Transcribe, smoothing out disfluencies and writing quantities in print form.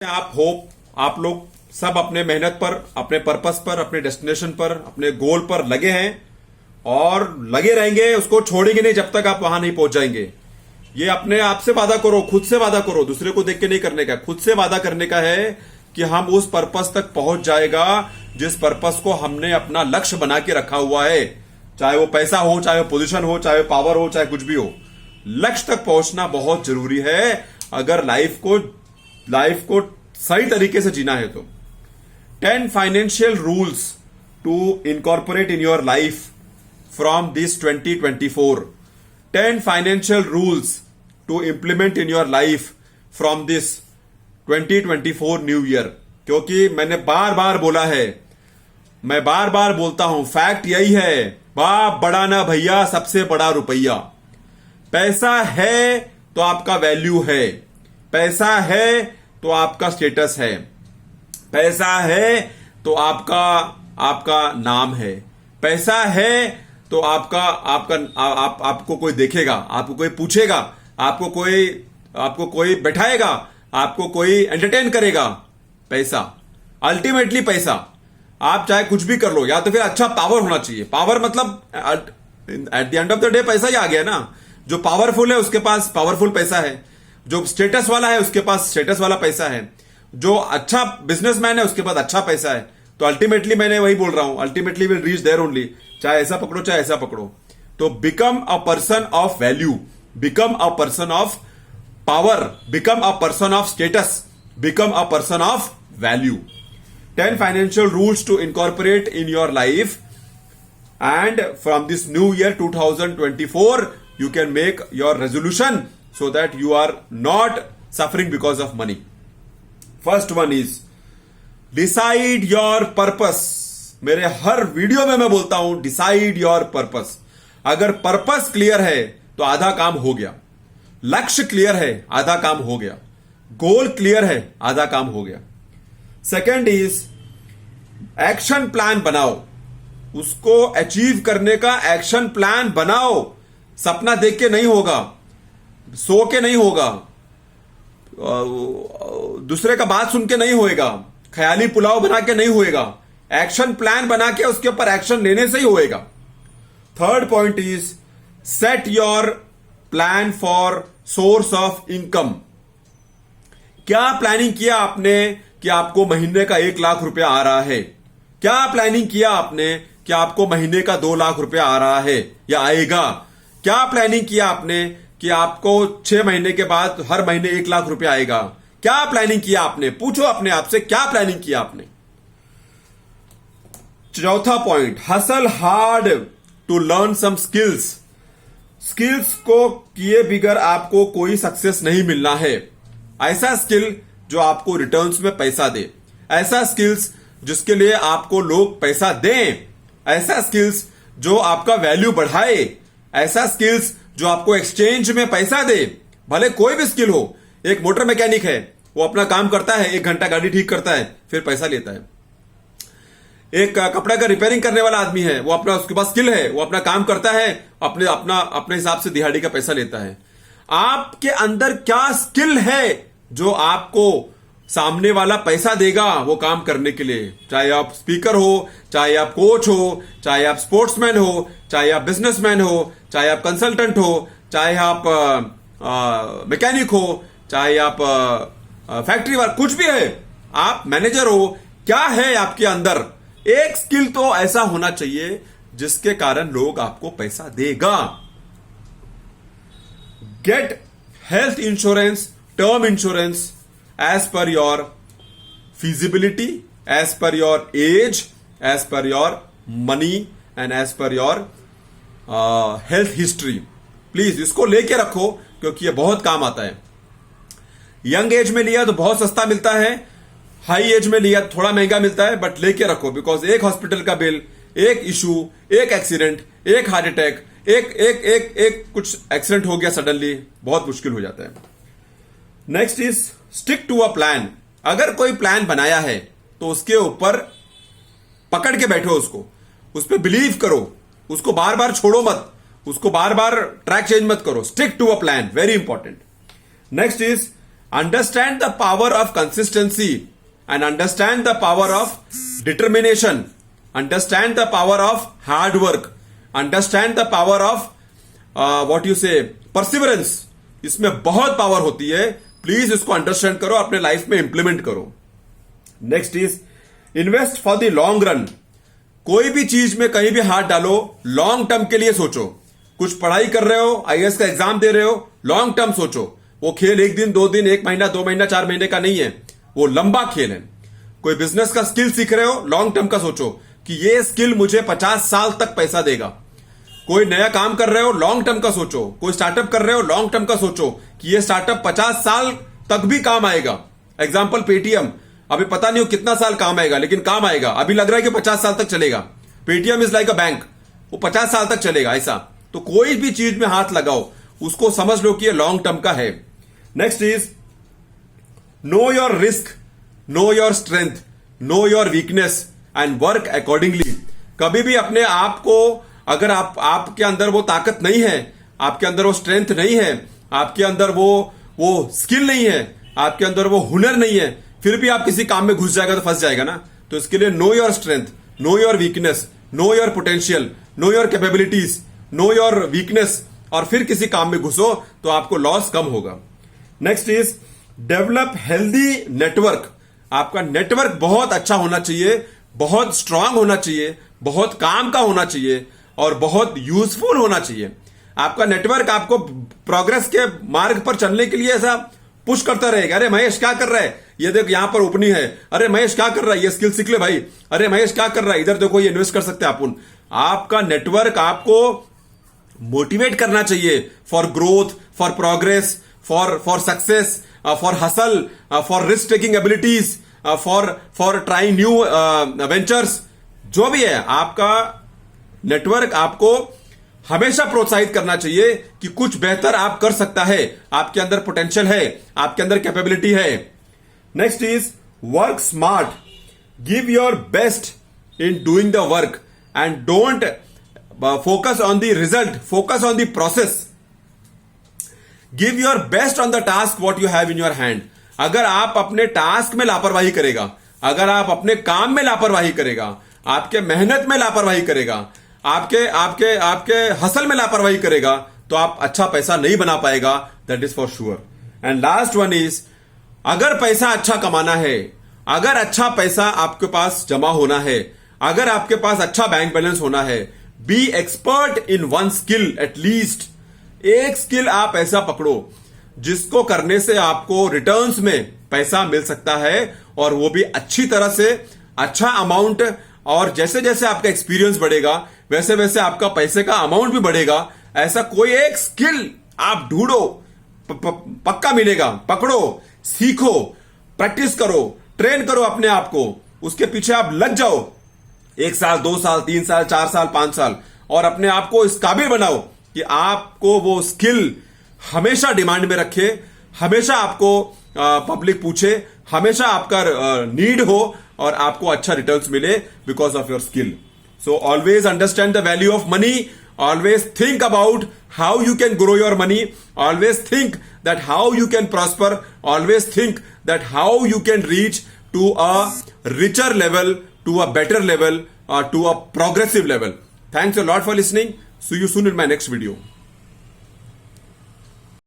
आप लोग सब अपने मेहनत पर, अपने पर्पस पर, अपने डेस्टिनेशन पर, अपने गोल पर लगे हैं और लगे रहेंगे। उसको छोड़ेंगे नहीं जब तक आप वहां नहीं पहुंच जाएंगे। ये अपने आप से वादा करो, खुद से वादा करो, दूसरे को देख के नहीं करने का, खुद से वादा करने का है कि हम उस पर्पस तक पहुंच जाएगा जिस पर्पस को हमने अपना लक्ष्य बना के रखा हुआ है। चाहे वो पैसा हो, चाहे वो पोजीशन हो, चाहे वो पावर हो, चाहे कुछ भी हो, लक्ष्य तक पहुंचना बहुत जरूरी है अगर लाइफ को सही तरीके से जीना है तो। 10 financial rules to incorporate in your life from this 2024। 10 financial rules to implement in your life from this 2024 new year. क्योंकि मैंने बार बार बोला है, मैं बार बार बोलता हूं, फैक्ट यही है, बाप बड़ा ना भैया, सबसे बड़ा रुपया। पैसा है तो आपका वैल्यू है, पैसा है तो आपका स्टेटस है, पैसा है तो आपका नाम है, पैसा है तो आपको कोई देखेगा, आपको कोई पूछेगा, आपको कोई बैठाएगा, आपको कोई एंटरटेन करेगा। पैसा, अल्टीमेटली पैसा। आप चाहे कुछ भी कर लो, या तो फिर अच्छा पावर होना चाहिए। पावर मतलब at the end of the day पैसा ही आ गया ना। जो पावरफुल है उसके पास पावरफुल पैसा है, जो स्टेटस वाला है उसके पास स्टेटस वाला पैसा है, जो अच्छा बिजनेसमैन है उसके पास अच्छा पैसा है। तो अल्टीमेटली मैंने वही बोल रहा हूं, ultimately will reach there only. चाहे ऐसा पकड़ो चाहे ऐसा पकड़ो। तो become a person of value, become a person of power, become a person of status, become a person of value. 10 financial rules to incorporate in your life, and from this new year 2024 you can make your resolution so that you are not suffering because of money. First one is decide your purpose. मेरे हर video में मैं बोलता हूं decide your purpose. अगर purpose clear है तो आधा काम हो गया, लक्ष्य क्लियर है आधा काम हो गया, गोल क्लियर है आधा काम हो गया। सेकेंड इज एक्शन प्लान बनाओ, उसको अचीव करने का एक्शन प्लान बनाओ। सपना देख के नहीं होगा, सो के नहीं होगा, दूसरे का बात सुन के नहीं होएगा, ख्याली पुलाव बना के नहीं होएगा। एक्शन प्लान बना के उसके ऊपर एक्शन लेने से ही होएगा। Third point is set your plan for source of income. क्या प्लानिंग किया आपने कि आपको महीने का 1 लाख रुपया आ रहा है? क्या प्लानिंग किया आपने कि आपको महीने का 2 लाख रुपया आ रहा है या आएगा? क्या प्लानिंग किया आपने कि आपको 6 महीने के बाद हर महीने 1 लाख रुपया आएगा? क्या प्लानिंग किया आपने? पूछो अपने आप से, क्या प्लानिंग किया आपने? चौथा point, hustle hard to learn some skills. Skills को किए बिगर आपको कोई सक्सेस नहीं मिलना है। ऐसा स्किल जो आपको रिटर्न्स में पैसा दे, ऐसा स्किल्स जिसके लिए आपको लोग पैसा दें, ऐसा स्किल्स जो आपका वैल्यू बढ़ाए, ऐसा स्किल्स जो आपको एक्सचेंज में पैसा दे। भले कोई भी स्किल हो। एक मोटर मैकेनिक है, वो अपना काम करता है, 1 घंटा गाड़ी ठीक करता है, फिर पैसा लेता है। एक कपड़े का रिपेयरिंग करने वाला आदमी है, वो उसके पास स्किल है, वो अपना काम करता है, अपने हिसाब से दिहाड़ी का पैसा लेता है। आपके अंदर क्या स्किल है जो आपको सामने वाला पैसा देगा वो काम करने के लिए? चाहे आप स्पीकर हो, चाहे आप कोच हो, चाहे आप स्पोर्ट्समैन हो, चाहे आप बिजनेसमैन हो, चाहे आप कंसल्टेंट हो, चाहे आप मैकेनिक हो, चाहे आप फैक्ट्री वर्क, कुछ भी है, आप मैनेजर हो, क्या है आपके अंदर? एक स्किल तो ऐसा होना चाहिए जिसके कारण लोग आपको पैसा देगा। Get health insurance, term insurance as per your feasibility, as per your age, as per your money and as per your health history. Please इसको लेके रखो क्योंकि ये बहुत काम आता है। यंग एज में लिया तो बहुत सस्ता मिलता है, हाई एज में लिया थोड़ा महंगा मिलता है, बट लेके रखो। बिकॉज एक हॉस्पिटल का बिल, एक इशू, एक एक्सीडेंट, एक हार्ट अटैक, एक कुछ एक्सीडेंट हो गया सडनली, बहुत मुश्किल हो जाता है। Next is stick to a plan. अगर कोई प्लान बनाया है तो उसके ऊपर पकड़ के बैठो, उस पर बिलीव करो, उसको बार बार छोड़ो मत, उसको बार बार ट्रैक चेंज मत करो। Stick to a plan, very important. Next is Understand the power of consistency and understand the power of determination. Understand the power of hard work. Understand the power of perseverance. इसमें बहुत power होती है. Please इसको understand करो, अपने life में implement करो. Next is invest for the long run. कोई भी चीज में कहीं भी हाथ डालो, लॉन्ग टर्म के लिए सोचो. कुछ पढ़ाई कर रहे हो, आईएएस का एग्जाम दे रहे हो, लॉन्ग टर्म सोचो. वो खेल 1 दिन 2 दिन 1 महीना 2 महीना 4 महीने का नहीं है, वो लंबा खेल है. कोई बिजनेस का स्किल सीख रहे हो, लॉन्ग टर्म का सोचो कि ये स्किल मुझे 50 साल तक पैसा देगा. कोई नया काम कर रहे हो, लॉन्ग टर्म का सोचो. कोई स्टार्टअप कर रहे हो, लॉन्ग टर्म का सोचो कि ये स्टार्टअप 50 साल तक भी काम आएगा. एग्जाम्पल पेटीएम, अभी पता नहीं हो कितना साल काम आएगा, लेकिन काम आएगा. अभी लग रहा है कि 50 साल तक चलेगा. Paytm is like a bank, वो 50 साल तक चलेगा. ऐसा तो कोई भी चीज में हाथ लगाओ, उसको समझ लो कि ये लॉन्ग टर्म का है. Next is know your risk, know your strength, know your weakness and work accordingly. कभी भी अपने आप को, अगर आपके अंदर वो ताकत नहीं है, आपके अंदर वो स्ट्रेंथ नहीं है, आपके अंदर वो स्किल नहीं है, आपके अंदर वो हुनर नहीं है, फिर भी आप किसी काम में घुस जाएगा तो फंस जाएगा ना. तो इसके लिए know your strength, know your weakness, know your potential, know your capabilities, know your weakness, और फिर किसी काम में घुसो तो आपको लॉस कम होगा. Next is develop healthy network. आपका नेटवर्क बहुत अच्छा होना चाहिए, बहुत स्ट्रांग होना चाहिए, बहुत काम का होना चाहिए और बहुत यूजफुल होना चाहिए. आपका नेटवर्क आपको प्रोग्रेस के मार्ग पर चलने के लिए ऐसा पुश करता रहेगा. अरे महेश क्या कर रहा है, ये देख यहां पर ओपनिंग है. अरे महेश क्या कर रहा है, ये स्किल सीख ले भाई. अरे महेश क्या कर रहा है, इधर देखो ये इन्वेस्ट कर सकते हैं अपन. आपका नेटवर्क आपको मोटिवेट करना चाहिए for growth, for progress, for success, for hustle, for risk taking abilities, for trying new ventures. जो भी है, आपका नेटवर्क आपको हमेशा प्रोत्साहित करना चाहिए कि कुछ बेहतर आप कर सकता है. आपके अंदर पोटेंशियल है, आपके अंदर कैपेबिलिटी है. Next is work smart. Give your best in doing the work and don't focus on the result, focus on the process. Give your best on the task what you have in your hand. अगर आप अपने task में लापरवाही करेगा, अगर आप अपने काम में लापरवाही करेगा, आपके मेहनत में लापरवाही करेगा, आपके आपके आपके हसल में लापरवाही करेगा, तो आप अच्छा पैसा नहीं बना पाएगा. That is for sure. And last one is, अगर पैसा अच्छा कमाना है, अगर अच्छा पैसा आपके पास जमा होना है, अगर आपके पास अच्छा बैंक बैलेंस होना है, be expert in one skill. At least एक स्किल आप ऐसा पकड़ो जिसको करने से आपको रिटर्न्स में पैसा मिल सकता है, और वो भी अच्छी तरह से, अच्छा अमाउंट. और जैसे जैसे आपका एक्सपीरियंस बढ़ेगा, वैसे वैसे आपका पैसे का अमाउंट भी बढ़ेगा. ऐसा कोई एक स्किल आप ढूंढो, पक्का मिलेगा. पकड़ो, सीखो, प्रैक्टिस करो, ट्रेन करो अपने आप को, उसके पीछे आप लग जाओ. 1 साल 2 साल 3 साल 4 साल 5 साल, और अपने आप को इस काबिल बनाओ कि आपको वो स्किल हमेशा डिमांड में रखे, हमेशा आपको पब्लिक पूछे, हमेशा आपका नीड हो, और आपको अच्छा रिटर्न्स मिले because of your skill. So always understand the value of money. Always think about how you can grow your money. Always think that how you can prosper. Always think that how you can reach to a richer level, to a better level, to a progressive level. Thanks a lot for listening. See you soon in my next video.